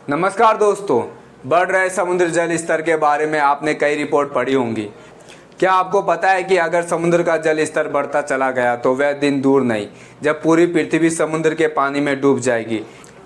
नमस्कार दोस्तों, बढ़ रहे समुद्र जल स्तर के बारे में आपने कई रिपोर्ट पढ़ी होंगी। क्या आपको पता है कि अगर समुद्र का जल स्तर बढ़ता चला गया तो वह दिन दूर नहीं जब पूरी पृथ्वी समुद्र के पानी में डूब जाएगी।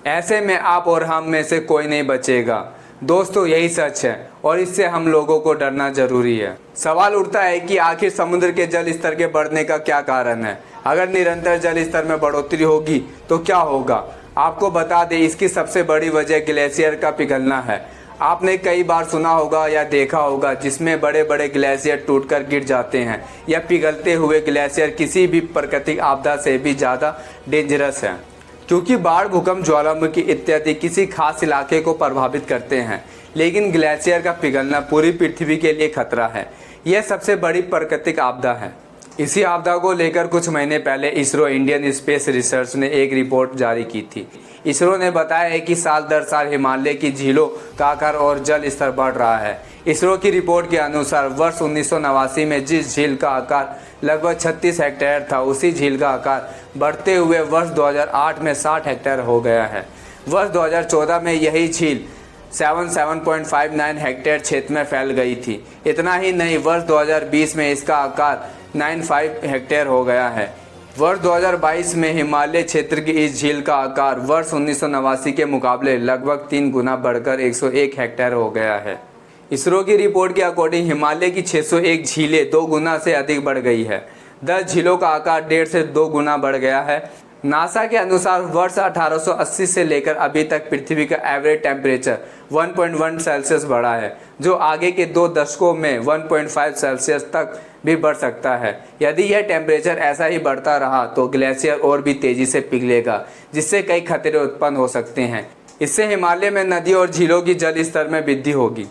ऐसे में आप और हम में से कोई नहीं बचेगा। दोस्तों, यही सच है और इससे हम लोगों को डरना जरूरी है। सवाल उठता है कि आखिर समुद्र के जल स्तर के बढ़ने का क्या कारण है। अगर निरंतर जल स्तर में बढ़ोतरी होगी तो क्या होगा। आपको बता दें, इसकी सबसे बड़ी वजह ग्लेशियर का पिघलना है। आपने कई बार सुना होगा या देखा होगा जिसमें बड़े बड़े ग्लेशियर टूटकर गिर जाते हैं। यह पिघलते हुए ग्लेशियर किसी भी प्राकृतिक आपदा से भी ज़्यादा डेंजरस है, क्योंकि बाढ़, भूकंप, ज्वालामुखी इत्यादि किसी खास इलाके को प्रभावित करते हैं, लेकिन ग्लेशियर का पिघलना पूरी पृथ्वी के लिए खतरा है। यह सबसे बड़ी प्राकृतिक आपदा है। इसी आपदा को लेकर कुछ महीने पहले इसरो, इंडियन स्पेस रिसर्च ने एक रिपोर्ट जारी की थी। इसरो ने बताया है कि साल दर साल हिमालय की झीलों का आकार और जल स्तर बढ़ रहा है। इसरो की रिपोर्ट के अनुसार वर्ष 1989 में जिस झील का आकार लगभग 36 हेक्टेयर था, उसी झील का आकार बढ़ते हुए वर्ष 2008 में 60 हेक्टेयर हो गया है। वर्ष 2014 में यही झील 7.59 हेक्टेयर क्षेत्र में फैल गई थी। इतना ही नहीं, वर्ष 2020 में इसका आकार 95 हेक्टेयर हो गया है। वर्ष 2022 में हिमालय क्षेत्र की इस झील का आकार वर्ष 1989 के मुकाबले लगभग 3 गुना बढ़कर 101 हेक्टेयर हो गया है। इसरो की रिपोर्ट के अकॉर्डिंग हिमालय की 601 झीलें 2 गुना से अधिक बढ़ गई है। 10 झीलों का आकार 1.5 से 2 गुना बढ़ गया है। नासा के अनुसार वर्ष 1880 से लेकर अभी तक पृथ्वी का एवरेज टेम्परेचर 1.1 सेल्सियस बढ़ा है, जो आगे के 2 दशकों में 1.5 सेल्सियस तक भी बढ़ सकता है। यदि यह टेम्परेचर ऐसा ही बढ़ता रहा तो ग्लेशियर और भी तेजी से पिघलेगा, जिससे कई खतरे उत्पन्न हो सकते हैं। इससे हिमालय में नदी और झीलों की जल स्तर में वृद्धि होगी।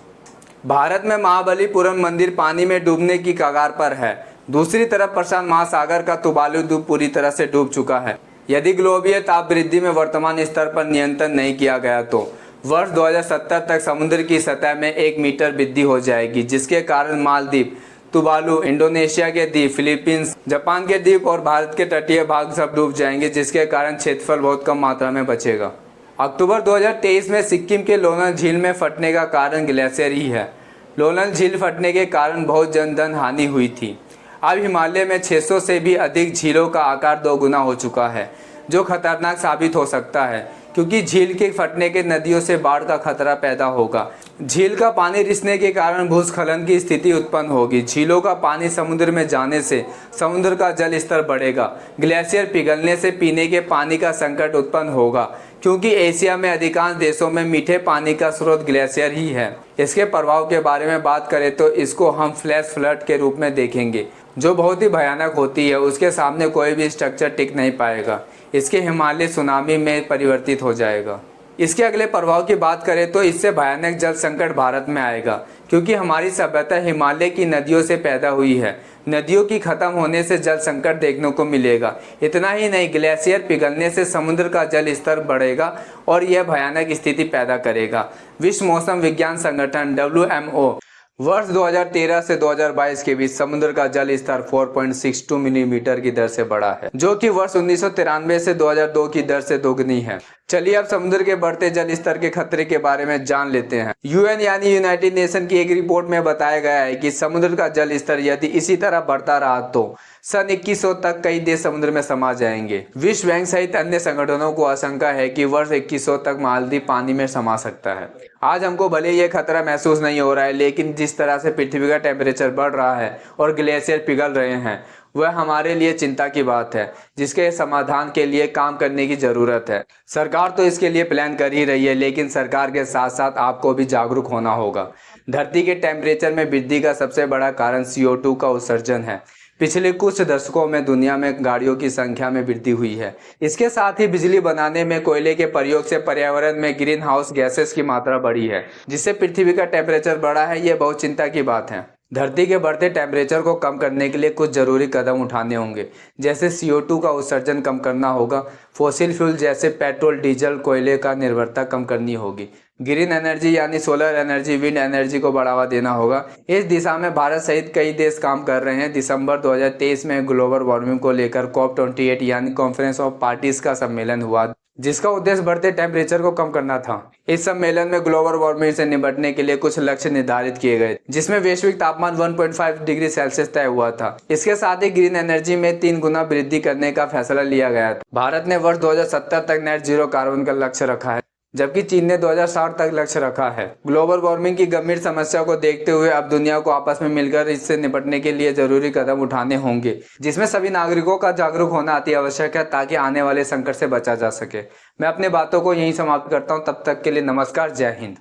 भारत में महाबलीपुरम मंदिर पानी में डूबने की कगार पर है। दूसरी तरफ प्रशांत महासागर का तुवालु द्वीप पूरी तरह से डूब चुका है। यदि ग्लोबीय ताप वृद्धि में वर्तमान स्तर पर नियंत्रण नहीं किया गया तो वर्ष 2070 तक समुद्र की सतह में 1 मीटर वृद्धि हो जाएगी, जिसके कारण मालदीव, तुवालु, इंडोनेशिया के द्वीप, फिलीपींस, जापान के द्वीप और भारत के तटीय भाग सब डूब जाएंगे, जिसके कारण क्षेत्रफल बहुत कम मात्रा में बचेगा। अक्टूबर 2023 में सिक्किम के लोनल झील में फटने का कारण ग्लेशियर ही है। लोनल झील फटने के कारण बहुत जनधन हानि हुई थी। अब हिमालय में 600 से भी अधिक झीलों का आकार 2 गुना हो चुका है, जो खतरनाक साबित हो सकता है, क्योंकि झील के फटने के नदियों से बाढ़ का खतरा पैदा होगा। झील का पानी रिसने के कारण भूस्खलन की स्थिति उत्पन्न होगी। झीलों का पानी समुद्र में जाने से समुद्र का जल स्तर बढ़ेगा। ग्लेशियर पिघलने से पीने के पानी का संकट उत्पन्न होगा, क्योंकि एशिया में अधिकांश देशों में मीठे पानी का स्रोत ग्लेशियर ही है। इसके प्रभाव के बारे में बात करें तो इसको हम फ्लैश फ्लड के रूप में देखेंगे, जो बहुत ही भयानक होती है। उसके सामने कोई भी स्ट्रक्चर टिक नहीं पाएगा। इसके हिमालय सुनामी में परिवर्तित हो जाएगा। इसके अगले प्रभाव की बात करें तो इससे भयानक जल संकट भारत में आएगा, क्योंकि हमारी सभ्यता हिमालय की नदियों से पैदा हुई है। नदियों की खत्म होने से जल संकट देखने को मिलेगा। इतना ही नहीं, ग्लेशियर पिघलने से समुद्र का जल स्तर बढ़ेगा और यह भयानक स्थिति पैदा करेगा। विश्व मौसम विज्ञान संगठन WMO वर्ष 2013 से 2022 के बीच समुद्र का जल स्तर 4.62 मिलीमीटर की दर से बढ़ा है, जो कि वर्ष 1993 से 2002 की दर से दोगुनी है। चलिए अब समुद्र के बढ़ते जल स्तर के खतरे के बारे में जान लेते हैं। UN यानी यूनाइटेड नेशन की एक रिपोर्ट में बताया गया है कि समुद्र का जल स्तर यदि इसी तरह बढ़ता रहा तो सन 2100 तक कई देश समुद्र में समा जाएंगे। विश्व बैंक सहित अन्य संगठनों को आशंका है कि वर्ष 2100 तक मालदीव पानी में समा सकता है। आज हमको भले यह खतरा महसूस नहीं हो रहा है, लेकिन जिस तरह से पृथ्वी का टेम्परेचर बढ़ रहा है और ग्लेशियर पिघल रहे हैं, वह हमारे लिए चिंता की बात है, जिसके समाधान के लिए काम करने की जरूरत है। सरकार तो इसके लिए प्लान कर ही रही है, लेकिन सरकार के साथ साथ आपको भी जागरूक होना होगा। धरती के टेम्परेचर में वृद्धि का सबसे बड़ा कारण CO2 का उत्सर्जन है। पिछले कुछ दशकों में दुनिया में गाड़ियों की संख्या में वृद्धि हुई है। इसके साथ ही बिजली बनाने में कोयले के प्रयोग से पर्यावरण में ग्रीन हाउस गैसेस की मात्रा बढ़ी है, जिससे पृथ्वी का टेम्परेचर बढ़ा है। ये बहुत चिंता की बात है। धरती के बढ़ते टेम्परेचर को कम करने के लिए कुछ जरूरी कदम उठाने होंगे, जैसे CO2 का उत्सर्जन कम करना होगा, फॉसिल फ्यूल जैसे पेट्रोल, डीजल, कोयले का निर्भरता कम करनी होगी, ग्रीन एनर्जी यानी सोलर एनर्जी, विंड एनर्जी को बढ़ावा देना होगा। इस दिशा में भारत सहित कई देश काम कर रहे हैं। दिसंबर 2023 में ग्लोबल वार्मिंग को लेकर COP28 यानी कॉन्फ्रेंस ऑफ पार्टीज का सम्मेलन हुआ। जिसका उद्देश्य बढ़ते टेम्परेचर को कम करना था। इस सम्मेलन में ग्लोबल वार्मिंग से निपटने के लिए कुछ लक्ष्य निर्धारित किए गए, जिसमें वैश्विक तापमान 1.5 डिग्री सेल्सियस तय हुआ था। इसके साथ ही ग्रीन एनर्जी में 3 गुना वृद्धि करने का फैसला लिया गया था। भारत ने वर्ष 2070 तक नेट जीरो कार्बन का लक्ष्य रखा है, जबकि चीन ने 2060 तक लक्ष्य रखा है। ग्लोबल वार्मिंग की गंभीर समस्या को देखते हुए अब दुनिया को आपस में मिलकर इससे निपटने के लिए जरूरी कदम उठाने होंगे, जिसमें सभी नागरिकों का जागरूक होना अति आवश्यक है, ताकि आने वाले संकट से बचा जा सके। मैं अपनी बातों को यहीं समाप्त करता हूं। तब तक के लिए नमस्कार, जय हिंद।